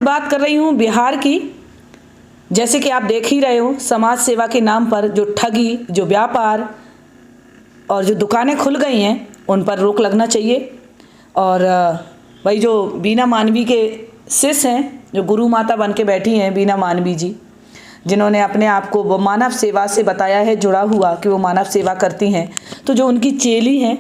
बात कर रही हूँ बिहार की। जैसे कि आप देख ही रहे हो, समाज सेवा के नाम पर जो ठगी, जो व्यापार और जो दुकानें खुल गई हैं उन पर रोक लगना चाहिए। और भाई जो बीना मानवी के शिष्य हैं, जो गुरु माता बन के बैठी हैं बीना मानवी जी, जिन्होंने अपने आप को वो मानव सेवा से बताया है, जुड़ा हुआ कि वो मानव सेवा करती हैं, तो जो उनकी चेली हैं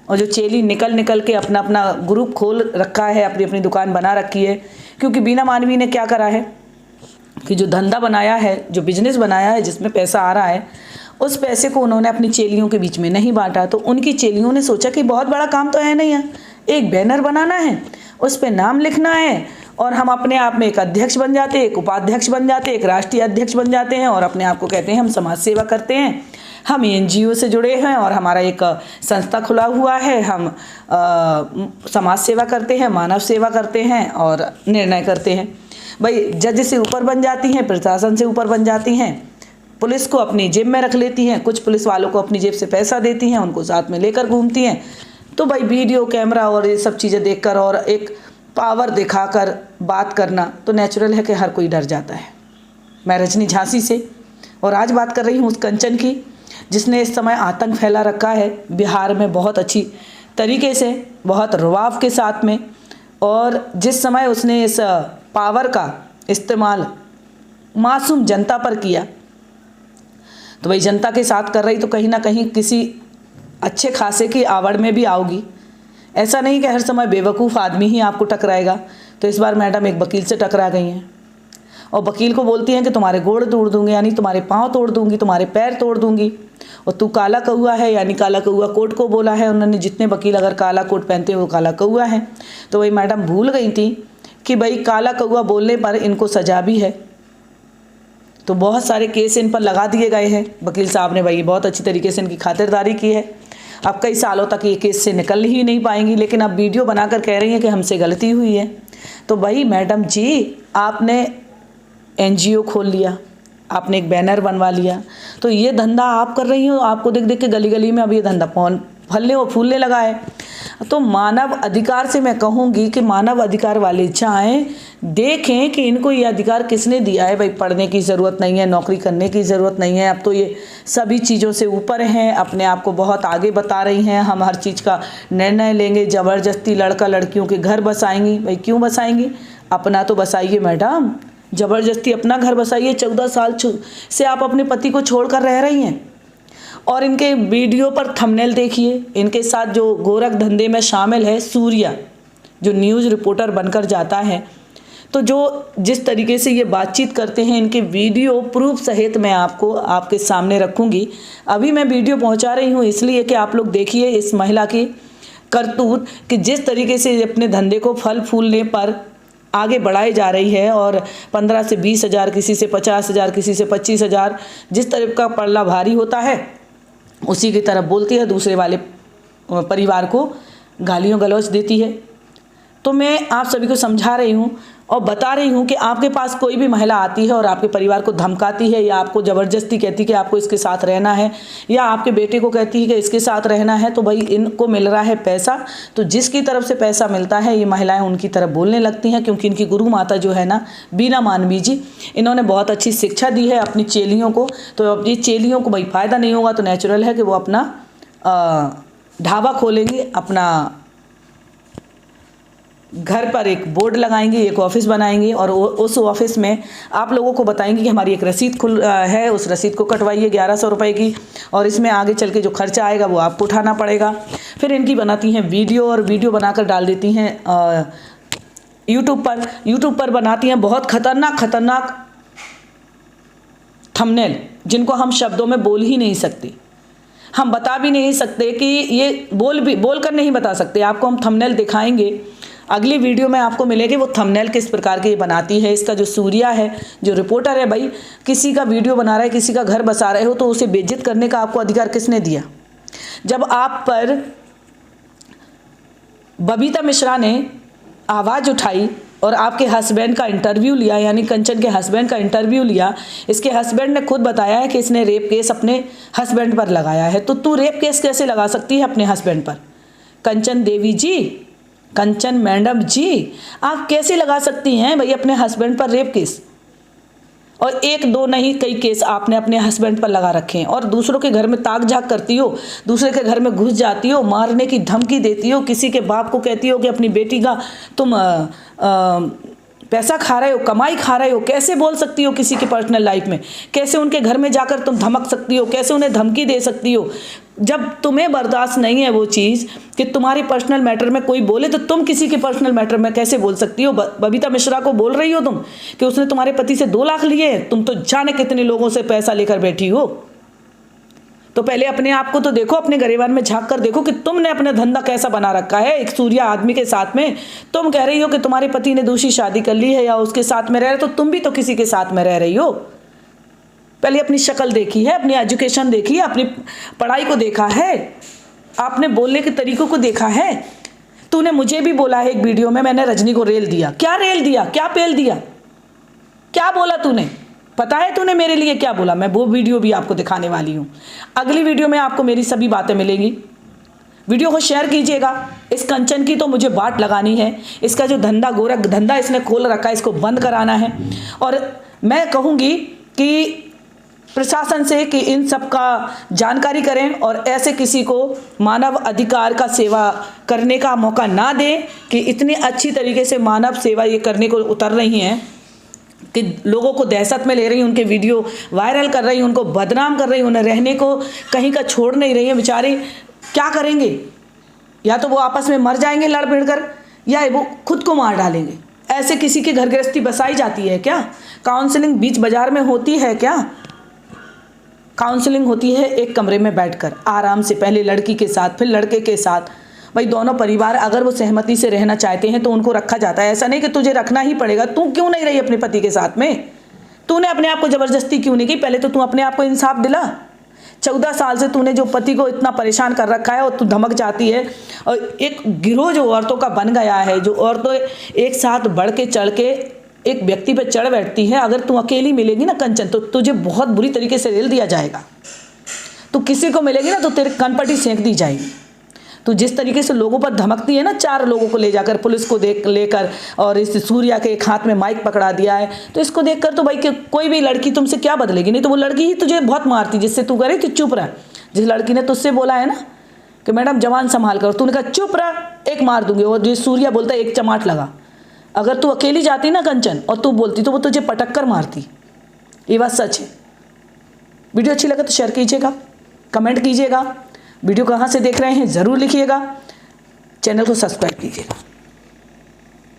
और जो चेली निकल निकल के अपना अपना ग्रुप खोल रखा है, अपनी अपनी दुकान बना रखी है। क्योंकि बीना मानवी ने क्या करा है कि जो धंधा बनाया है, जो बिजनेस बनाया है, जिसमें पैसा आ रहा है, उस पैसे को उन्होंने अपनी चेलियों के बीच में नहीं बांटा। तो उनकी चेलियों ने सोचा कि बहुत बड़ा काम तो है नहीं है, एक बैनर बनाना है, उस पर नाम लिखना है और हम अपने आप में एक अध्यक्ष बन जाते हैं, एक उपाध्यक्ष बन जाते हैं, एक राष्ट्रीय अध्यक्ष बन जाते हैं और अपने आप को कहते हैं हम समाज सेवा करते हैं, हम एनजीओ से जुड़े हैं और हमारा एक संस्था खुला हुआ है, हम समाज सेवा करते हैं, मानव सेवा करते हैं और निर्णय करते हैं। भाई जज से ऊपर बन जाती हैं, प्रशासन से ऊपर बन जाती हैं, पुलिस को अपनी जेब में रख लेती हैं, कुछ पुलिस वालों को अपनी जेब से पैसा देती हैं, उनको साथ में लेकर घूमती हैं। तो भाई वीडियो कैमरा और ये सब चीज़ें देखकर और एक पावर दिखाकर बात करना तो नेचुरल है कि हर कोई डर जाता है। मैं रजनी झांसी से, और आज बात कर रही हूँ उस कंचन की जिसने इस समय आतंक फैला रखा है बिहार में बहुत अच्छी तरीके से, बहुत रुआब के साथ में। और जिस समय उसने इस पावर का इस्तेमाल मासूम जनता पर किया, तो भाई जनता के साथ कर रही तो कहीं ना कहीं किसी अच्छे खासे की आवड़ में भी आओगी। ऐसा नहीं कि हर समय बेवकूफ़ आदमी ही आपको टकराएगा। तो इस बार मैडम एक वकील से टकरा गई हैं और वकील को बोलती हैं कि तुम्हारे गोड़ तोड़ दूंगी, यानी तुम्हारे पाँव तोड़ दूंगी, तुम्हारे पैर तोड़ दूंगी, और तू काला कौआ है, यानी काला कौआ कोर्ट को बोला है उन्होंने। जितने वकील अगर काला कोट पहनते हैं वो काला कौआ है। तो वही मैडम भूल गई थी कि भाई काला कौआ बोलने पर इनको सजा भी है। तो बहुत सारे केस इन पर लगा दिए गए हैं। वकील साहब ने भाई बहुत अच्छी तरीके से इनकी खातिरदारी की है। अब कई सालों तक ये केस से निकल ही नहीं पाएंगी, लेकिन अब वीडियो बनाकर कह रही हैं कि हमसे गलती हुई है। तो भाई मैडम जी, आपने एनजीओ खोल लिया, आपने एक बैनर बनवा लिया, तो ये धंधा आप कर रही हो। आपको देख देख के गली गली में अब ये धंधा फलने और फूलने लगा है। तो मानव अधिकार से मैं कहूँगी कि मानव अधिकार वाले चाहें देखें कि इनको ये अधिकार किसने दिया है। भाई पढ़ने की ज़रूरत नहीं है, नौकरी करने की ज़रूरत नहीं है, अब तो ये सभी चीज़ों से ऊपर हैं, अपने आप को बहुत आगे बता रही हैं, हम हर चीज़ का निर्णय लेंगे, ज़बरदस्ती लड़का लड़कियों के घर बसाएंगी। भाई क्यों बसाएंगी? अपना तो बसाइए मैडम, ज़बरदस्ती अपना घर बसाइए। 14 साल से आप अपने पति को छोड़कर रह रही हैं। और इनके वीडियो पर थंबनेल देखिए, इनके साथ जो गोरख धंधे में शामिल है सूर्या, जो न्यूज़ रिपोर्टर बनकर जाता है, तो जो जिस तरीके से ये बातचीत करते हैं, इनके वीडियो प्रूफ सहित मैं आपको आपके सामने रखूँगी। अभी मैं वीडियो पहुँचा रही हूँ इसलिए कि आप लोग देखिए इस महिला की करतूत कि जिस तरीके से अपने धंधे को फल फूलने पर आगे बढ़ाई जा रही है। और 15 से 20 हज़ार, किसी से 50 हज़ार, किसी से 25 हज़ार, जिस तरह का पल्ला भारी होता है उसी की तरफ बोलती है, दूसरे वाले परिवार को गालियों गलौज देती है। तो मैं आप सभी को समझा रही हूँ और बता रही हूँ कि आपके पास कोई भी महिला आती है और आपके परिवार को धमकाती है या आपको ज़बरदस्ती कहती है कि आपको इसके साथ रहना है, या आपके बेटे को कहती है कि इसके साथ रहना है, तो भाई इनको मिल रहा है पैसा। तो जिसकी तरफ से पैसा मिलता है ये महिलाएं उनकी तरफ बोलने लगती हैं, क्योंकि इनकी गुरु माता जो है ना बीना मानवी जी, इन्होंने बहुत अच्छी शिक्षा दी है अपनी चेलियों को। तो अब ये चेलियों को भाई फ़ायदा नहीं होगा तो नेचुरल है कि वो अपना ढाबा खोलेंगे, अपना घर पर एक बोर्ड लगाएंगे, एक ऑफिस बनाएंगे और उस ऑफिस में आप लोगों को बताएंगे कि हमारी एक रसीद खुल है, उस रसीद को कटवाइए 1100 रुपये की, और इसमें आगे चल के जो खर्चा आएगा वो आपको उठाना पड़ेगा। फिर इनकी बनाती हैं वीडियो और वीडियो बनाकर डाल देती हैं यूट्यूब पर बनाती हैं बहुत खतरनाक थंबनेल, जिनको हम शब्दों में बोल ही नहीं सकते, हम बता भी नहीं सकते कि ये बोल कर नहीं बता सकते। आपको हम थंबनेल दिखाएंगे, अगली वीडियो में आपको मिलेगी वो थंबनेल किस प्रकार की बनाती है। इसका जो सूर्या है, जो रिपोर्टर है, भाई किसी का वीडियो बना रहा है, किसी का घर बसा रहे हो, तो उसे बेइज्जत करने का आपको अधिकार किसने दिया? जब आप पर बबीता मिश्रा ने आवाज़ उठाई और आपके हस्बैंड का इंटरव्यू लिया, यानी कंचन के हस्बैंड का इंटरव्यू लिया, इसके हस्बैंड ने खुद बताया है कि इसने रेप केस अपने हस्बैंड पर लगाया है। तो तू रेप केस कैसे लगा सकती है अपने हस्बैंड पर? कंचन देवी जी, कंचन मैडम जी, आप कैसे लगा सकती हैं भाई अपने हस्बैंड पर रेप केस? और एक दो नहीं, कई केस आपने अपने हस्बैंड पर लगा रखे हैं। और दूसरों के घर में ताक झाक करती हो, दूसरे के घर में घुस जाती हो, मारने की धमकी देती हो, किसी के बाप को कहती हो कि अपनी बेटी का तुम पैसा खा रहे हो, कमाई खा रहे हो। कैसे बोल सकती हो किसी के पर्सनल लाइफ में? कैसे उनके घर में जाकर तुम धमक सकती हो? कैसे उन्हें धमकी दे सकती हो? जब तुम्हें बर्दाश्त नहीं है वो चीज़ कि तुम्हारी पर्सनल मैटर में कोई बोले, तो तुम किसी के पर्सनल मैटर में कैसे बोल सकती हो? बबीता मिश्रा को बोल रही हो तुम कि उसने तुम्हारे पति से 2 लाख लिए। तुम तो जाने कितने लोगों से पैसा लेकर बैठी हो। तो पहले अपने आप को तो देखो, अपने गरेबान में झांक कर देखो कि तुमने अपना धंधा कैसा बना रखा है एक सूर्या आदमी के साथ में। तुम कह रही हो कि तुम्हारे पति ने दूसरी शादी कर ली है या उसके साथ में रह रहे, तो तुम भी तो किसी के साथ में रह रही हो। पहले अपनी शक्ल देखी है, अपनी एजुकेशन देखी है, अपनी पढ़ाई को देखा है, आपने बोलने के तरीकों को देखा है। तूने मुझे भी बोला है एक वीडियो में, मैंने रजनी को रेल दिया। क्या रेल दिया? क्या पेल दिया? क्या बोला तूने? पता है तूने मेरे लिए क्या बोला? मैं वो वीडियो भी आपको दिखाने वाली हूँ। अगली वीडियो में आपको मेरी सभी बातें मिलेंगी। वीडियो को शेयर कीजिएगा। इस कंचन की तो मुझे बाट लगानी है। इसका जो धंधा, गोरख धंधा इसने खोल रखा है, इसको बंद कराना है। और मैं कहूँगी कि प्रशासन से कि इन सब का जानकारी करें और ऐसे किसी को मानव अधिकार का सेवा करने का मौका ना दें कि इतनी अच्छी तरीके से मानव सेवा ये करने को उतर रही हैं कि लोगों को दहशत में ले रही, उनके वीडियो वायरल कर रही, उनको बदनाम कर रही, उन्हें रहने को कहीं का छोड़ नहीं रही है। बेचारे क्या करेंगे? या तो वो आपस में मर जाएंगे लड़ भिड़ कर, या वो खुद को मार डालेंगे। ऐसे किसी की घर गृहस्थी बसाई जाती है क्या? काउंसलिंग बीच बाजार में होती है क्या? काउंसलिंग होती है एक कमरे में बैठकर आराम से, पहले लड़की के साथ फिर लड़के के साथ। भाई दोनों परिवार अगर वो सहमति से रहना चाहते हैं तो उनको रखा जाता है। ऐसा नहीं कि तुझे रखना ही पड़ेगा। तू क्यों नहीं रही अपने पति के साथ में? तूने अपने आप को ज़बरदस्ती क्यों नहीं की? पहले तो तू अपने आप को इंसाफ दिला। 14 साल से तूने जो पति को इतना परेशान कर रखा है और तू धमक जाती है। और एक गिरोह जो औरतों का बन गया है, जो औरतें एक साथ बढ़ के चढ़ के एक व्यक्ति पे चढ़ बैठती है। अगर तू अकेली मिलेगी ना कंचन, तो तुझे बहुत बुरी तरीके से रेल दिया जाएगा। तू किसी को मिलेगी ना तो तेरे कनपटी सेंक दी जाएगी। तो जिस तरीके से लोगों पर धमकती है ना, 4 लोगों को ले जाकर पुलिस को लेकर, और इस सूर्या के एक हाथ में माइक पकड़ा दिया है, तो इसको देखकर तो भाई कोई भी लड़की तुमसे क्या बदलेगी? नहीं तो वो लड़की ही तुझे बहुत मारती, जिससे तू करे कि चुप रह। जिस लड़की ने तुझसे बोला है ना कि मैडम जवान संभाल कर, तूने कहा चुप रह, एक मार दूंगी। और जो सूर्या बोलता है एक चमाट लगा। अगर तू अकेली जाती ना कंचन और तू बोलती, तो वो तुझे पटक कर मारती। ये बात सच है। वीडियो अच्छी लगे तो शेयर कीजिएगा, कमेंट कीजिएगा। वीडियो कहाँ से देख रहे हैं ज़रूर लिखिएगा। चैनल को सब्सक्राइब कीजिएगा।